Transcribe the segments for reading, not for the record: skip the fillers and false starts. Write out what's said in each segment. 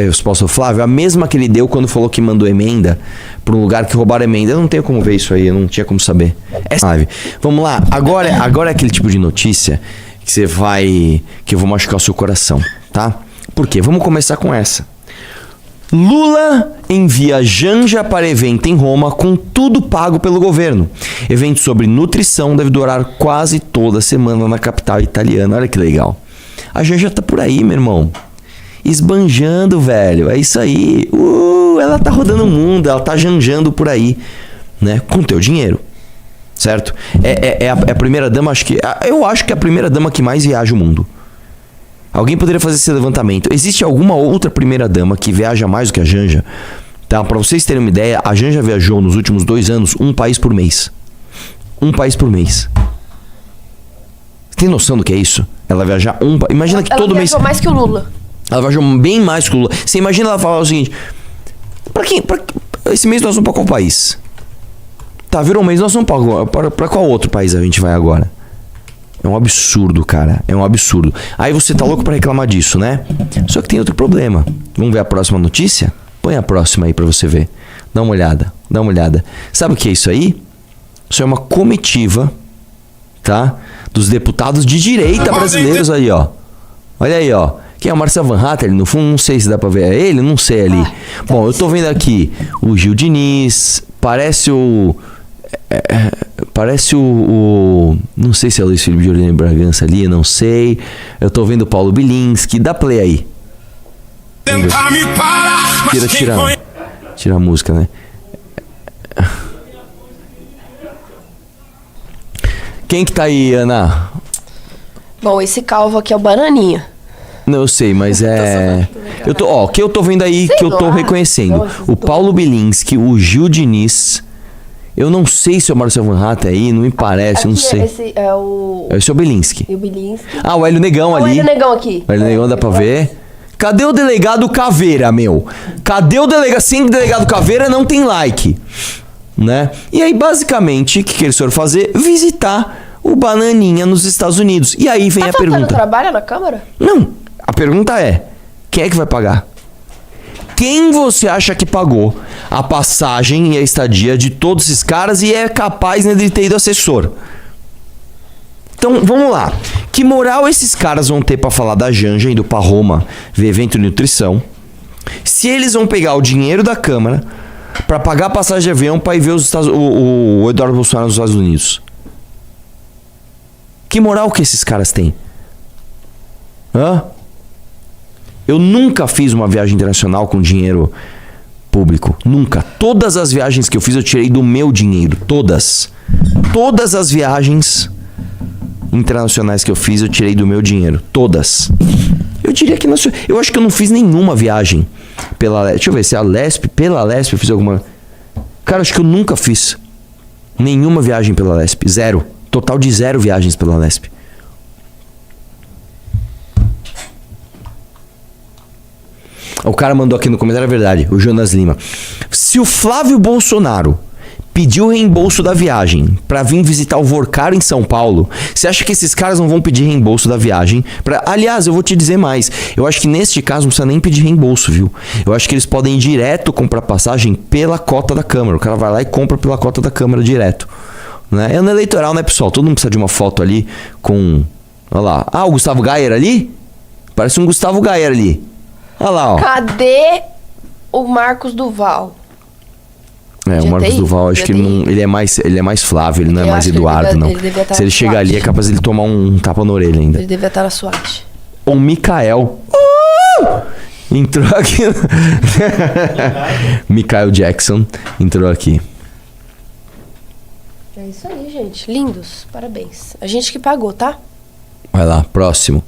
resposta do Flávio, a mesma que ele deu quando falou que mandou emenda para um lugar que roubaram emenda. Eu não tenho como ver isso aí, eu não tinha como saber. Flávio, vamos lá. Agora é aquele tipo de notícia que você vai... que eu vou machucar o seu coração, tá? Por quê? Vamos começar com essa. Lula envia Janja para evento em Roma com tudo pago pelo governo. Evento sobre nutrição deve durar quase toda semana na capital italiana. Olha que legal. A Janja tá por aí, meu irmão. Esbanjando, velho. É isso aí. Ela tá rodando o mundo, ela tá janjando por aí, né? Com teu dinheiro. Certo? É a primeira dama, eu acho que é a primeira dama que mais viaja o mundo. Alguém poderia fazer esse levantamento. Existe alguma outra primeira dama que viaja mais do que a Janja? Tá? Pra vocês terem uma ideia, a Janja viajou nos últimos 2 anos um país por mês. Um país por mês. Você tem noção do que é isso? Ela viajar Imagina que todo mês... Ela viajou mais que o Lula. Ela viajou bem mais que o Lula. Você imagina ela falar o seguinte: esse mês nós vamos pra qual país? Tá, virou um mês, nós vamos pra qual outro país a gente vai agora? É um absurdo, cara. É um absurdo. Aí você tá louco pra reclamar disso, né? Só que tem outro problema. Vamos ver a próxima notícia? Põe a próxima aí pra você ver. Dá uma olhada. Dá uma olhada. Sabe o que é isso aí? Isso é uma comitiva, tá? Dos deputados de direita brasileiros aí, ó. Olha aí, ó. Quem é o Marcelo Van Hatten? No fundo, não sei se dá pra ver. É ele? Não sei ali. Bom, eu tô vendo aqui o Gil Diniz. Parece o... não sei se é o Luiz Felipe de Orlando Bragança ali, não sei. Eu tô vendo o Paulo Bilinski. Dá play aí. Tira a música, né? Quem que tá aí, Ana? Bom, esse calvo aqui é o Bananinha. Não, eu sei, mas é... o que eu tô vendo aí, sei que eu tô reconhecendo. O Paulo Bilinski, o Gil Diniz... Eu não sei se é o Marcelo Van Hatten aí, não me parece, não sei. Esse é o... Esse é o Bilinski. E o Bilinski. Ah, o Hélio Negão ali. O Hélio Negão aqui. O Hélio Negão dá pra ver. Cadê o delegado Caveira, meu? Cadê o delegado? Sem delegado Caveira não tem like, né? E aí, basicamente, o que eles foram fazer? Visitar o Bananinha nos Estados Unidos. E aí vem a pergunta. Trabalha na Câmara? Não. A pergunta é, quem é que vai pagar? Quem você acha que pagou a passagem e a estadia de todos esses caras e é capaz, né, de ter ido assessor? Então, vamos lá. Que moral esses caras vão ter pra falar da Janja indo pra Roma ver evento de nutrição, se eles vão pegar o dinheiro da Câmara pra pagar a passagem de avião pra ir ver o Eduardo Bolsonaro nos Estados Unidos? Que moral que esses caras têm? Hã? Eu nunca fiz uma viagem internacional com dinheiro público. Nunca. Todas as viagens que eu fiz eu tirei do meu dinheiro. Todas. Todas as viagens internacionais que eu fiz eu tirei do meu dinheiro. Todas. Eu diria que... Eu acho que eu não fiz nenhuma viagem pela... Deixa eu ver se a Lesp... Pela Lesp eu fiz alguma... Cara, acho que eu nunca fiz nenhuma viagem pela Lesp. 0. Total de 0 viagens pela Lesp. O cara mandou aqui no comentário, é verdade, o Jonas Lima. Se o Flávio Bolsonaro pediu o reembolso da viagem pra vir visitar o Vorcaro em São Paulo, você acha que esses caras não vão pedir reembolso da viagem? Aliás, eu vou te dizer mais. Eu acho que neste caso não precisa nem pedir reembolso, viu? Eu acho que eles podem ir direto comprar passagem pela cota da Câmara. O cara vai lá e compra pela cota da Câmara direto. Né? É ano eleitoral, né, pessoal? Todo mundo precisa de uma foto ali com... Olha lá. Ah, o Gustavo Gayer ali? Parece um Gustavo Gayer ali. Olha lá, ó. Cadê o Marcos Duval? O Marcos Duval, acho que ele é mais Flávio, ele não é mais Eduardo, não. Se ele chegar ali, é capaz de ele tomar um tapa na orelha ainda. Ele devia estar na SWAT. O Mikael. Entrou aqui. Michael Jackson entrou aqui. É isso aí, gente. Lindos. Parabéns. A gente que pagou, tá? Vai lá, próximo.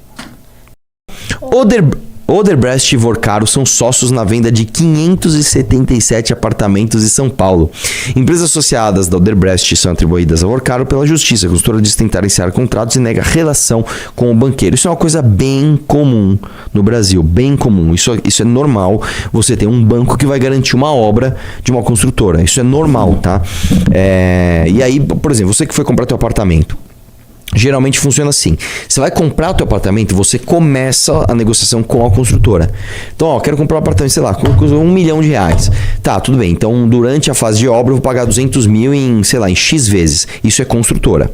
Odebrecht e Vorcaro são sócios na venda de 577 apartamentos em São Paulo. Empresas associadas da Odebrecht são atribuídas a Vorcaro pela justiça. A consultora diz tentar iniciar contratos e nega relação com o banqueiro. Isso é uma coisa bem comum no Brasil, bem comum. Isso é normal. Você tem um banco que vai garantir uma obra de uma construtora. Isso é normal, tá? E aí, por exemplo, você que foi comprar teu apartamento. Geralmente funciona assim. Você vai comprar o teu apartamento, você começa a negociação com a construtora. Então, ó, quero comprar um apartamento, sei lá, custa R$1 milhão. Tá, tudo bem. Então, durante a fase de obra, eu vou pagar 200 mil em, sei lá, em X vezes. Isso é construtora.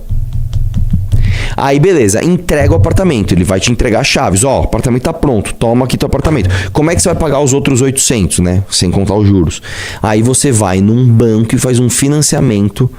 Aí, beleza, entrega o apartamento. Ele vai te entregar as chaves. Ó, o apartamento tá pronto. Toma aqui teu apartamento. Como é que você vai pagar os outros 800, né? Sem contar os juros. Aí você vai num banco e faz um financiamento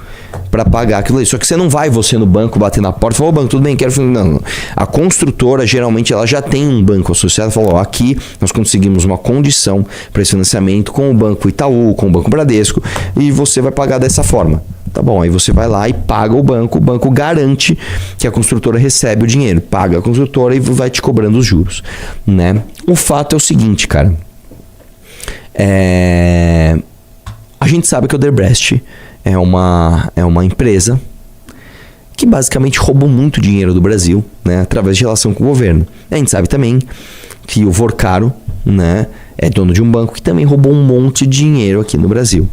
para pagar aquilo ali. Só que você não vai no banco bater na porta e falar, ô banco, tudo bem, quero... Não. A construtora, geralmente, ela já tem um banco associado. Falou, ó, aqui nós conseguimos uma condição para esse financiamento com o Banco Itaú, com o Banco Bradesco, e você vai pagar dessa forma. Tá bom, aí você vai lá e paga o banco garante que a construtora recebe o dinheiro, paga a construtora e vai te cobrando os juros, né? O fato é o seguinte, cara, a gente sabe que o Odebrecht é uma empresa que basicamente roubou muito dinheiro do Brasil, né, através de relação com o governo. A gente sabe também que o Vorcaro, né, é dono de um banco que também roubou um monte de dinheiro aqui no Brasil.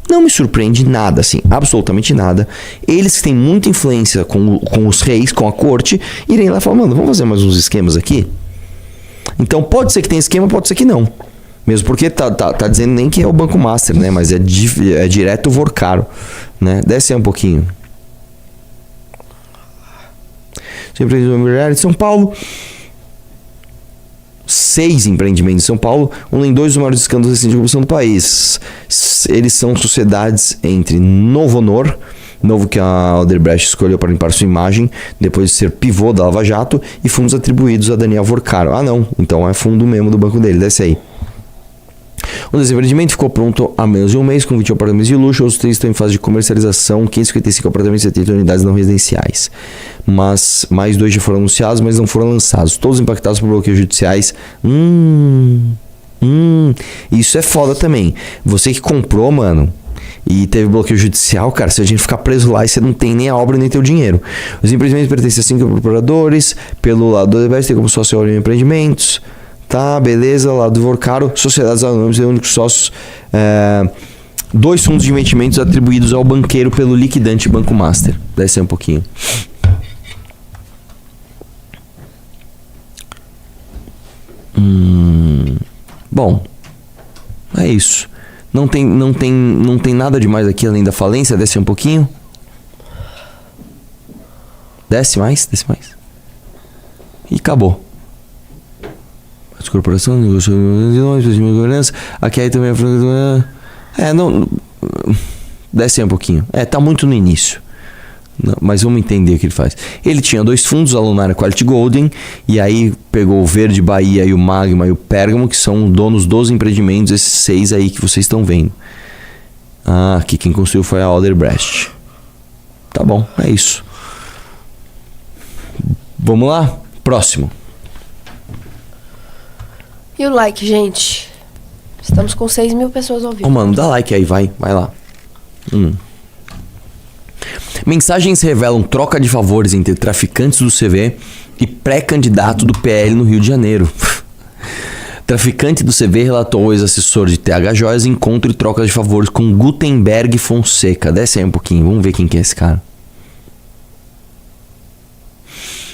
Não me surpreende nada, assim, absolutamente nada. Eles que têm muita influência com os reis, com a corte, irem lá e falar, mano, vamos fazer mais uns esquemas aqui? Então pode ser que tenha esquema, pode ser que não. Mesmo porque tá dizendo nem que é o Banco Master, né? Mas é direto o Vorcaro, né? Desce aí um pouquinho. Empreendimentos imobiliários de São Paulo. 6 empreendimentos em São Paulo, em 2 dos maiores escândalos recentes de corrupção do país. Eles são sociedades entre Novo Honor, novo que a Odebrecht escolheu para limpar sua imagem, depois de ser pivô da Lava Jato, e fundos atribuídos a Daniel Vorcaro. Ah não, então é fundo mesmo do banco dele, desce aí. O desempreendimento ficou pronto há menos de um mês, com 20 apartamentos de luxo. Os 3 estão em fase de comercialização, 555 apartamentos e 70 unidades não residenciais. Mas mais 2 já foram anunciados, mas não foram lançados. Todos impactados por bloqueios judiciais. Isso é foda também. Você que comprou, mano, e teve bloqueio judicial, cara, se a gente ficar preso lá e você não tem nem a obra nem teu dinheiro. Os empreendimentos pertencem a 5 procuradores. Pelo lado do Odebrecht tem como sócio Orion Empreendimentos. Tá, beleza, lá do Vorcaro, sociedades anônimas e únicos sócios, 2 fundos de investimentos atribuídos ao banqueiro pelo liquidante Banco Master. Desce aí um pouquinho. Bom, é isso. Não tem nada demais aqui além da falência. Desce um pouquinho. Desce mais. E acabou. As corporações, governança. Aqui aí também desce aí um pouquinho. Tá muito no início. Não, mas vamos entender o que ele faz. Ele tinha 2 fundos, a Lunar Quality Golden, e aí pegou o Verde Bahia e o Magma e o Pérgamo, que são donos dos empreendimentos, esses 6 aí que vocês estão vendo. Aqui quem construiu foi a Odebrecht. Tá bom, é isso. Vamos lá? Próximo. E o like, gente? Estamos com 6 mil pessoas ao vivo. Mano, dá like aí, vai lá. Mensagens revelam troca de favores entre traficantes do CV e pré-candidato do PL no Rio de Janeiro. Traficante do CV relatou ao ex-assessor de TH Joias encontro e troca de favores com Gutenberg Fonseca. Desce aí um pouquinho, vamos ver quem que é esse cara.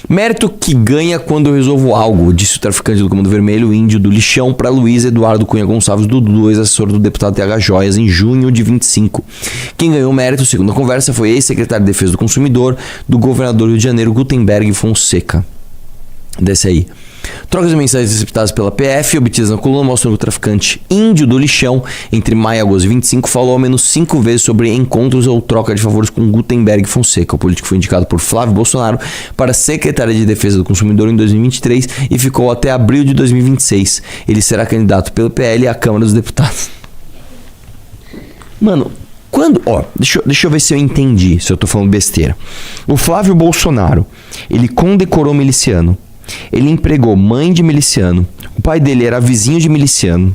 Mérito que ganha quando eu resolvo algo, disse o traficante do Comando Vermelho, índio do lixão, para Luiz Eduardo Cunha Gonçalves, Dudu, ex-assessor do deputado TH Joias, em junho de 25. Quem ganhou o mérito, segundo a conversa, foi ex-secretário de Defesa do Consumidor do governador do Rio de Janeiro, Gutenberg Fonseca. Desce aí. Trocas de mensagens receptadas pela PF, obtidas na coluna, mostram que o traficante índio do lixão, entre maio e agosto de 25, falou ao menos 5 vezes sobre encontros ou troca de favores com Gutenberg Fonseca. O político foi indicado por Flávio Bolsonaro para Secretaria de Defesa do Consumidor em 2023 e ficou até abril de 2026. Ele será candidato pelo PL à Câmara dos Deputados. Mano, deixa eu ver se eu entendi, se eu tô falando besteira. O Flávio Bolsonaro, ele condecorou miliciano. Ele empregou mãe de miliciano. O pai dele era vizinho de miliciano.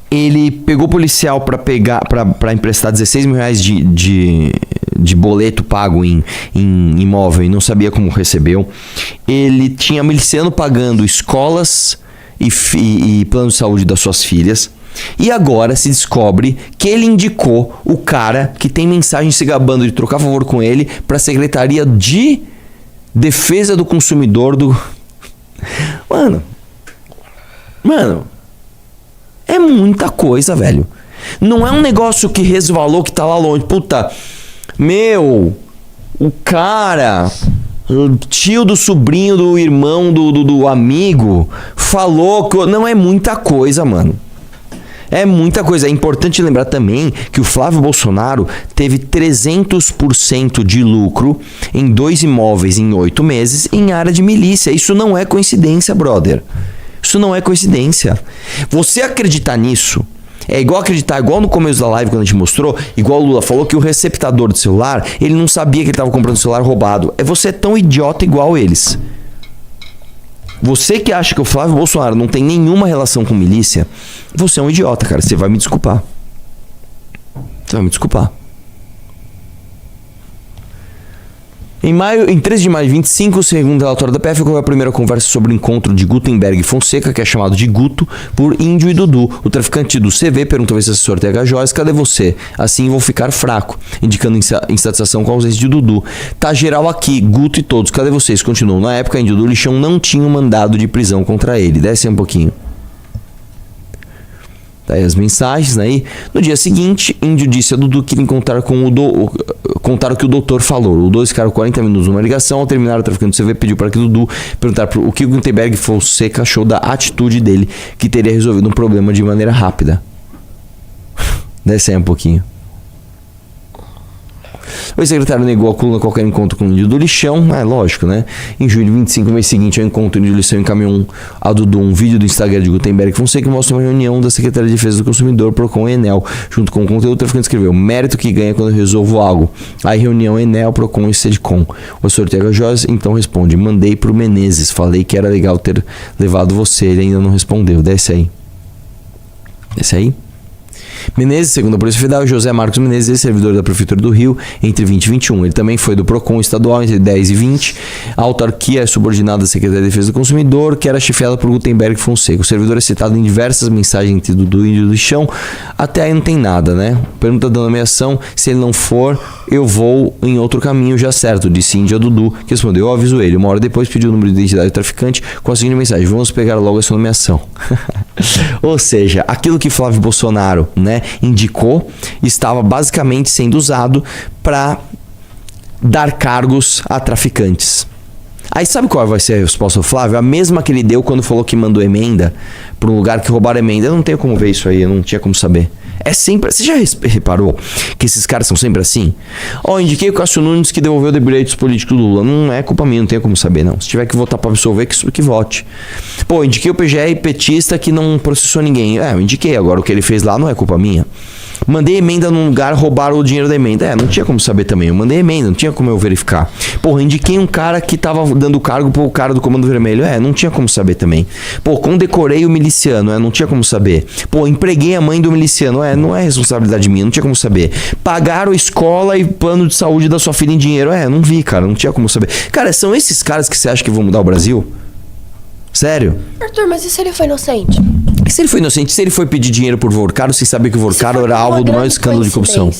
Ele pegou policial para emprestar 16 mil reais de boleto pago em imóvel e não sabia como recebeu. Ele tinha miliciano pagando escolas e plano de saúde das suas filhas. E agora se descobre que ele indicou o cara que tem mensagem se gabando de trocar favor com ele para a Secretaria de Defesa do consumidor do... Mano, é muita coisa, velho. Não é um negócio que resvalou, que tá lá longe. Puta, meu, o cara, o tio do sobrinho do irmão do amigo falou que... Não, é muita coisa, mano. É muita coisa. É importante lembrar também que o Flávio Bolsonaro teve 300% de lucro em 2 imóveis em 8 meses em área de milícia. Isso não é coincidência, brother. Isso não é coincidência. Você acreditar nisso é igual acreditar, igual no começo da live quando a gente mostrou, igual o Lula falou que o receptador do celular, ele não sabia que ele estava comprando um celular roubado. Você é tão idiota igual eles. Você que acha que o Flávio Bolsonaro não tem nenhuma relação com milícia, você é um idiota, cara. Você vai me desculpar. Você vai me desculpar. Em 13 de maio de 25, segundo o relatório da PF, ocorreu a primeira conversa sobre o encontro de Gutenberg e Fonseca, que é chamado de Guto, por Índio e Dudu. O traficante do CV perguntou ao ex-assessor TH Joias: cadê você? Assim vou ficar fraco, indicando insatisfação com a ausência de Dudu. Tá geral aqui, Guto e todos, cadê vocês? Continuou. Na época, Índio do Lixão não tinha um mandado de prisão contra ele. Desce um pouquinho. Daí as mensagens, né? No dia seguinte, Índio disse a Dudu que iria encontrar com contar o que o doutor falou. Os dois ficaram 40 minutos numa ligação. Ao terminar, o traficante do CV pediu para que Dudu perguntar o que o Gutenberg Fonseca achou da atitude dele, que teria resolvido um problema de maneira rápida. Desce aí um pouquinho. O ex-secretário negou a coluna qualquer encontro com o Índio do Lixão. É lógico, né? Em julho de 25, no mês seguinte ao encontro, o Índio do Lixão encaminhou a Dudu um vídeo do Instagram de Gutenberg Fonseca que mostra uma reunião da Secretaria de Defesa do Consumidor, Procon e Enel. Junto com o conteúdo, o traficante escreveu: mérito que ganha quando eu resolvo algo. Aí reunião Enel, Procon e Sedcom. O assessor TH Joias então responde: mandei pro Menezes, falei que era legal ter levado você, ele ainda não respondeu. Desce aí. Desce aí. Menezes, segundo a Polícia Federal, José Marcos Menezes, servidor da Prefeitura do Rio entre 20 e 21. Ele também foi do Procon estadual entre 10 e 20. A autarquia é subordinada à Secretaria de Defesa do Consumidor, que era chefiada por Gutenberg Fonseca. O servidor é citado em diversas mensagens entre Dudu e Índio do Chão. Até aí não tem nada, né? Pergunta da nomeação: se ele não for, eu vou em outro caminho já certo, disse Índio a Dudu, que respondeu: eu aviso ele. Uma hora depois pediu o número de identidade do traficante com a seguinte mensagem: vamos pegar logo essa nomeação. Ou seja, aquilo que Flávio Bolsonaro, né, indicou, estava basicamente sendo usado para dar cargos a traficantes. Aí sabe qual vai ser a resposta do Flávio? A mesma que ele deu quando falou que mandou emenda para um lugar que roubaram emenda. Eu não tenho como ver isso aí, eu não tinha como saber. É sempre... Você já reparou que esses caras são sempre assim? Indiquei o Cássio Nunes que devolveu direitos políticos do Lula. Não é culpa minha, não tenho como saber, não. Se tiver que votar para absolver, que vote. Indiquei o PGR petista que não processou ninguém. Eu indiquei. Agora o que ele fez lá não é culpa minha. Mandei emenda num lugar, roubaram o dinheiro da emenda. Não tinha como saber também. Eu mandei emenda, não tinha como eu verificar. Indiquei um cara que tava dando cargo pro cara do Comando Vermelho. Não tinha como saber também. Condecorei o miliciano. Não tinha como saber. Empreguei a mãe do miliciano. Não é responsabilidade minha, não tinha como saber. Pagaram escola e plano de saúde da sua filha em dinheiro. Não vi, cara, não tinha como saber. Cara, são esses caras que você acha que vão mudar o Brasil? Sério? Arthur, mas e se ele foi inocente? E se ele foi inocente? Se ele foi pedir dinheiro por Vorcaro sem saber que o Vorcaro era alvo do maior escândalo de corrupção?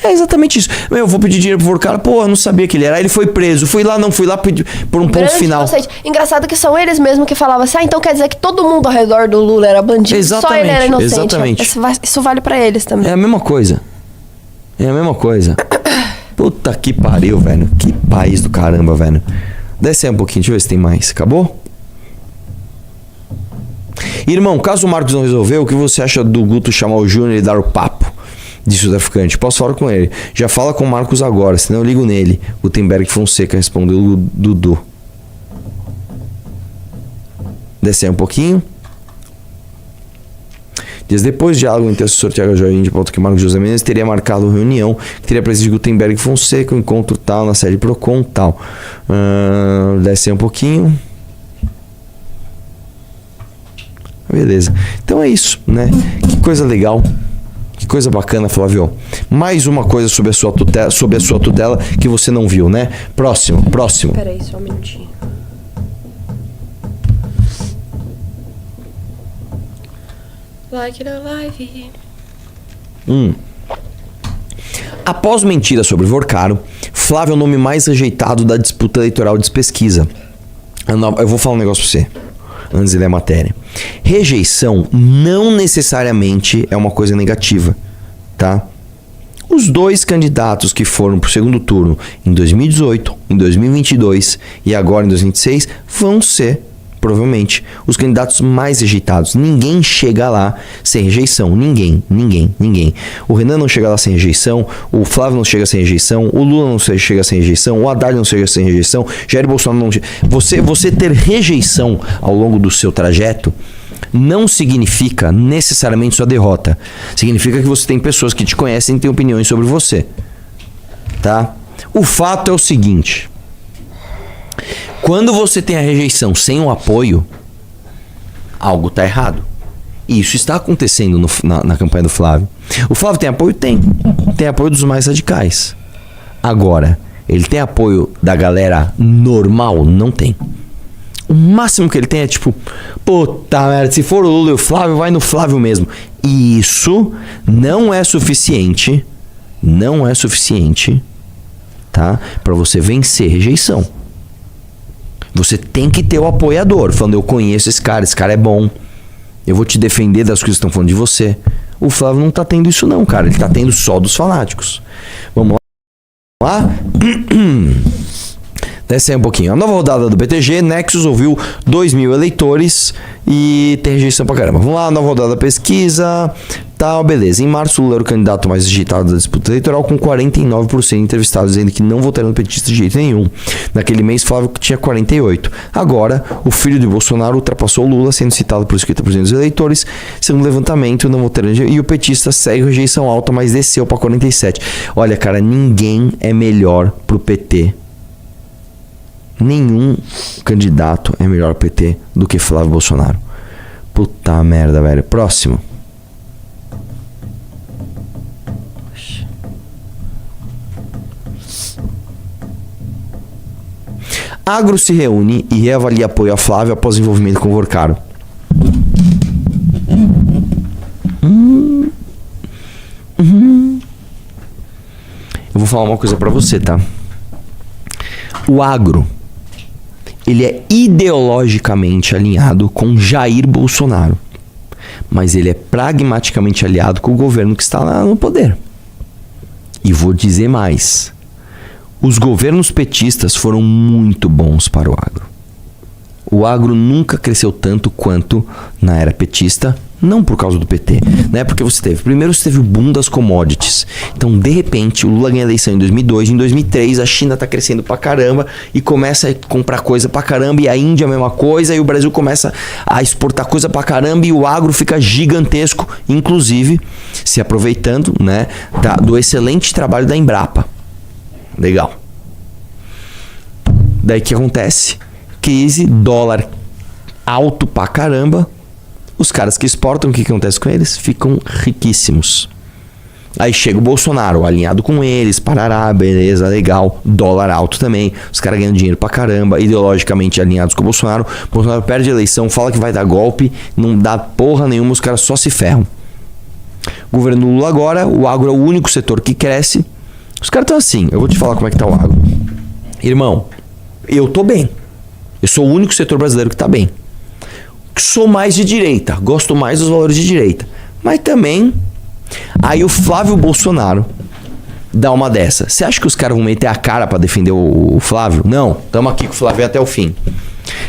É exatamente isso. Eu vou pedir dinheiro pro Vorcaro, eu não sabia que ele era. Aí ele foi preso. Fui lá pedir por um ponto final. Inocente. Engraçado que são eles mesmos que falavam assim: então quer dizer que todo mundo ao redor do Lula era bandido. Exatamente, só ele era inocente. Exatamente. Isso vale pra eles também. É a mesma coisa. Puta que pariu, velho. Que país do caramba, velho. Desce aí um pouquinho, deixa eu ver se tem mais. Acabou? Irmão, caso o Marcos não resolveu, o que você acha do Guto chamar o Júnior e dar o papo? Disse o traficante. Posso falar com ele. Já fala com o Marcos agora, senão eu ligo nele. Gutenberg Fonseca, respondeu o Dudu. Desce aí um pouquinho. Dias depois, diálogo entre o assessor TH Joinha de pauta que Marcos José Menezes teria marcado reunião que teria presença de Gutenberg Fonseca, um encontro tal na sede Procon tal. Desce aí um pouquinho. Beleza. Então é isso, né? Que coisa legal. Que coisa bacana, Flávio. Mais uma coisa sobre a sua tutela que você não viu, né? Próximo. Peraí, só um minutinho. Like na live. Após mentira sobre Vorcaro, Flávio é o nome mais rejeitado da disputa eleitoral de pesquisa. Eu vou falar um negócio pra você, antes de ler a matéria. Rejeição não necessariamente é uma coisa negativa, tá? Os dois candidatos que foram pro segundo turno em 2018, em 2022 e agora em 2026 vão ser, provavelmente, os candidatos mais rejeitados. Ninguém chega lá sem rejeição. Ninguém. O Renan não chega lá sem rejeição, o Flávio não chega sem rejeição, o Lula não chega sem rejeição, o Haddad não chega sem rejeição, Jair Bolsonaro não chega. Você ter rejeição ao longo do seu trajeto não significa necessariamente sua derrota. Significa que você tem pessoas que te conhecem e têm opiniões sobre você. Tá? O fato é o seguinte: quando você tem a rejeição sem o apoio, algo está errado. E isso está acontecendo na campanha do Flávio. O Flávio tem apoio? Tem. Tem apoio dos mais radicais. Agora, ele tem apoio da galera normal? Não tem. O máximo que ele tem é tipo, puta merda, se for o Lula e o Flávio, vai no Flávio mesmo. E isso não é suficiente, tá? Pra você vencer rejeição. Você tem que ter o apoiador, falando, eu conheço esse cara é bom, eu vou te defender das coisas que estão falando de você. O Flávio não tá tendo isso não, cara, ele tá tendo só dos fanáticos. Vamos lá? Desce aí um pouquinho. A nova rodada do BTG, Nexus ouviu 2.000 eleitores e tem rejeição pra caramba. Vamos lá, nova rodada da pesquisa, tal, beleza. Em março, o Lula era o candidato mais rejeitado da disputa eleitoral, com 49% de entrevistados dizendo que não votariam no petista de jeito nenhum. Naquele mês, Flávio tinha 48%. Agora, o filho de Bolsonaro ultrapassou o Lula, sendo citado por 50% dos eleitores. Segundo o levantamento, não votaram, e o petista segue rejeição alta, mas desceu para 47%. Olha, cara, ninguém é melhor pro PT. Nenhum candidato é melhor PT do que Flávio Bolsonaro. Puta merda, velho. Próximo. Agro se reúne e reavalia apoio a Flávio após envolvimento com o Vorcaro. Eu vou falar uma coisa pra você, tá? O agro, ele é ideologicamente alinhado com Jair Bolsonaro, mas ele é pragmaticamente aliado com o governo que está lá no poder. E vou dizer mais: os governos petistas foram muito bons para o agro. O agro nunca cresceu tanto quanto na era petista, não por causa do PT, né? Porque primeiro você teve o boom das commodities. Então, de repente, o Lula ganha a eleição em 2002, em 2003 a China tá crescendo pra caramba e começa a comprar coisa pra caramba, e a Índia a mesma coisa, e o Brasil começa a exportar coisa pra caramba, e o agro fica gigantesco, inclusive se aproveitando, né, do excelente trabalho da Embrapa. Legal. Daí o que acontece? Crise, dólar alto pra caramba. Os caras que exportam, o que acontece com eles? Ficam riquíssimos. Aí chega o Bolsonaro, alinhado com eles, parará, beleza, legal, dólar alto também, os caras ganham dinheiro pra caramba, ideologicamente alinhados com o Bolsonaro perde a eleição, fala que vai dar golpe, não dá porra nenhuma, os caras só se ferram. Governo Lula agora, o agro é o único setor que cresce, os caras estão assim, eu vou te falar como é que tá o agro. Irmão, eu tô bem, eu sou o único setor brasileiro que tá bem. Sou mais de direita, gosto mais dos valores de direita, mas também... Aí o Flávio Bolsonaro dá uma dessa. Você acha que os caras vão meter a cara pra defender o Flávio? Não, tamo aqui com o Flávio até o fim.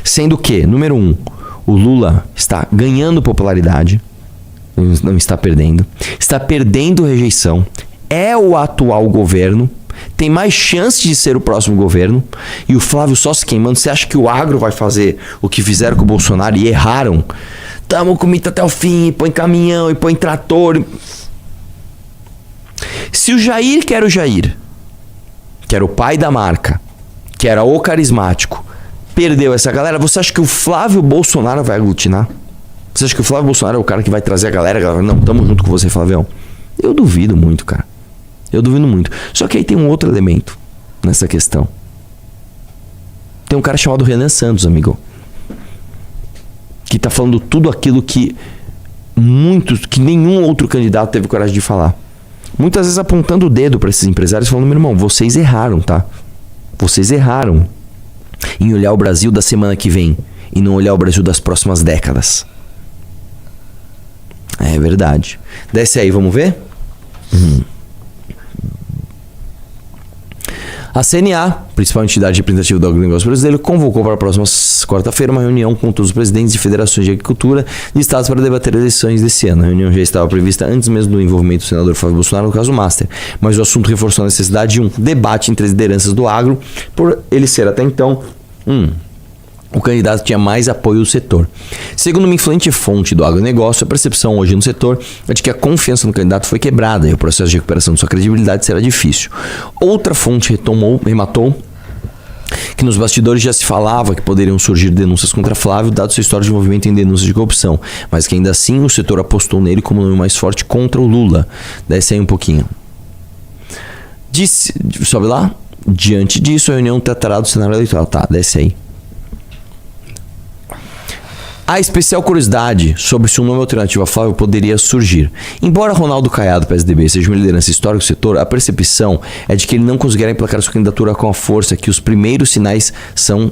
Sendo que, número 1, o Lula está ganhando popularidade, não está perdendo, está perdendo rejeição, é o atual governo, tem mais chance de ser o próximo governo, e o Flávio só se queimando. Você acha que o agro vai fazer o que fizeram com o Bolsonaro e erraram? Tamo com mito até o fim, põe caminhão e põe trator. Se o Jair, que era o pai da marca, que era o carismático, perdeu essa galera, você acha que o Flávio Bolsonaro vai aglutinar? Você acha que o Flávio Bolsonaro é o cara que vai trazer a galera? Não, tamo junto com você, Flavião. Eu duvido muito, cara. Eu duvido muito. Só que aí tem um outro elemento nessa questão. Tem um cara chamado Renan Santos, amigo, que tá falando tudo aquilo que nenhum outro candidato teve coragem de falar. muitas vezes apontando o dedo para esses empresários, falando: meu irmão, vocês erraram, tá? Vocês erraram em olhar o Brasil da semana que vem e não olhar o Brasil das próximas décadas. É verdade. Desce aí, vamos ver? A CNA, principal entidade representativa do agronegócio brasileiro, convocou para a próxima quarta-feira uma reunião com todos os presidentes de federações de agricultura de estados para debater eleições desse ano. A reunião já estava prevista antes mesmo do envolvimento do senador Flávio Bolsonaro no caso Master, mas o assunto reforçou a necessidade de um debate entre as lideranças do agro, por ele ser até então o candidato que tinha mais apoio do setor. Segundo uma influente fonte do agronegócio, a percepção hoje no setor é de que a confiança no candidato foi quebrada e o processo de recuperação de sua credibilidade será difícil. Outra fonte rematou que nos bastidores já se falava que poderiam surgir denúncias contra Flávio, dado seu histórico de envolvimento em denúncias de corrupção, mas que ainda assim o setor apostou nele como o nome mais forte contra o Lula. Desce aí um pouquinho. Sobe lá. Diante disso, a reunião tratará do cenário eleitoral. Tá, desce aí. A especial curiosidade sobre se um nome alternativo a Flávio poderia surgir. Embora Ronaldo Caiado, PSDB, seja uma liderança histórica do setor, a percepção é de que ele não conseguirá emplacar sua candidatura com a força que os primeiros sinais são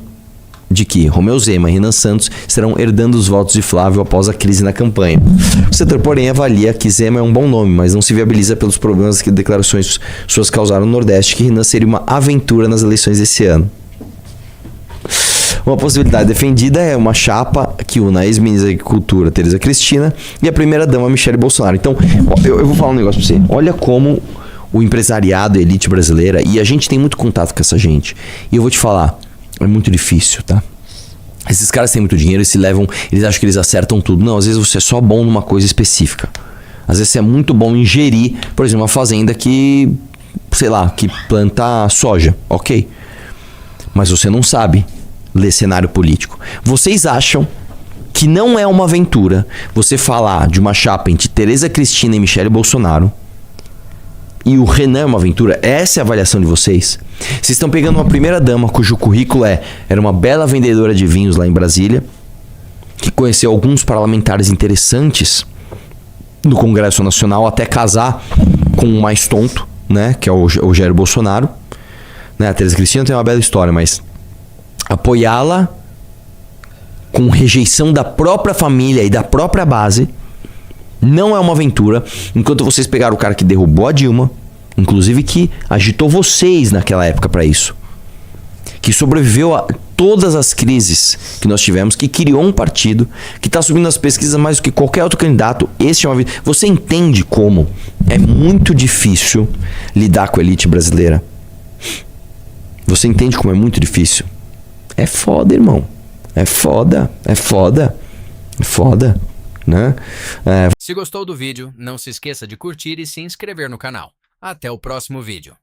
de que Romeu Zema e Renan Santos estarão herdando os votos de Flávio após a crise na campanha. O setor, porém, avalia que Zema é um bom nome, mas não se viabiliza pelos problemas que declarações suas causaram no Nordeste, que Renan seria uma aventura nas eleições desse ano. Uma possibilidade defendida é uma chapa que una a ex-ministra da Agricultura, Tereza Cristina, e a primeira-dama, Michele Bolsonaro. Então, eu vou falar um negócio pra você. Olha como o empresariado, a elite brasileira, e a gente tem muito contato com essa gente. E eu vou te falar, é muito difícil, tá? Esses caras têm muito dinheiro, eles acham que eles acertam tudo. Não, às vezes você é só bom numa coisa específica. Às vezes você é muito bom em gerir, por exemplo, uma fazenda que, sei lá, que planta soja, ok? Mas você não sabe ler cenário político. Vocês acham que não é uma aventura você falar de uma chapa entre Tereza Cristina e Michele Bolsonaro e o Renan é uma aventura? Essa é a avaliação de vocês? Vocês estão pegando uma primeira-dama cujo currículo era uma bela vendedora de vinhos lá em Brasília, que conheceu alguns parlamentares interessantes no Congresso Nacional até casar com o mais tonto, né, que é o Jair Bolsonaro. Né, a Tereza Cristina tem uma bela história, mas apoiá-la com rejeição da própria família e da própria base não é uma aventura, enquanto vocês pegaram o cara que derrubou a Dilma, inclusive que agitou vocês naquela época para isso, que sobreviveu a todas as crises que nós tivemos, que criou um partido, que está subindo nas pesquisas mais do que qualquer outro candidato. Esse é uma vida. Você entende como é muito difícil lidar com a elite brasileira? Você entende como é muito difícil? É foda, irmão. É foda, é foda, é foda, né? Se gostou do vídeo, não se esqueça de curtir e se inscrever no canal. Até o próximo vídeo.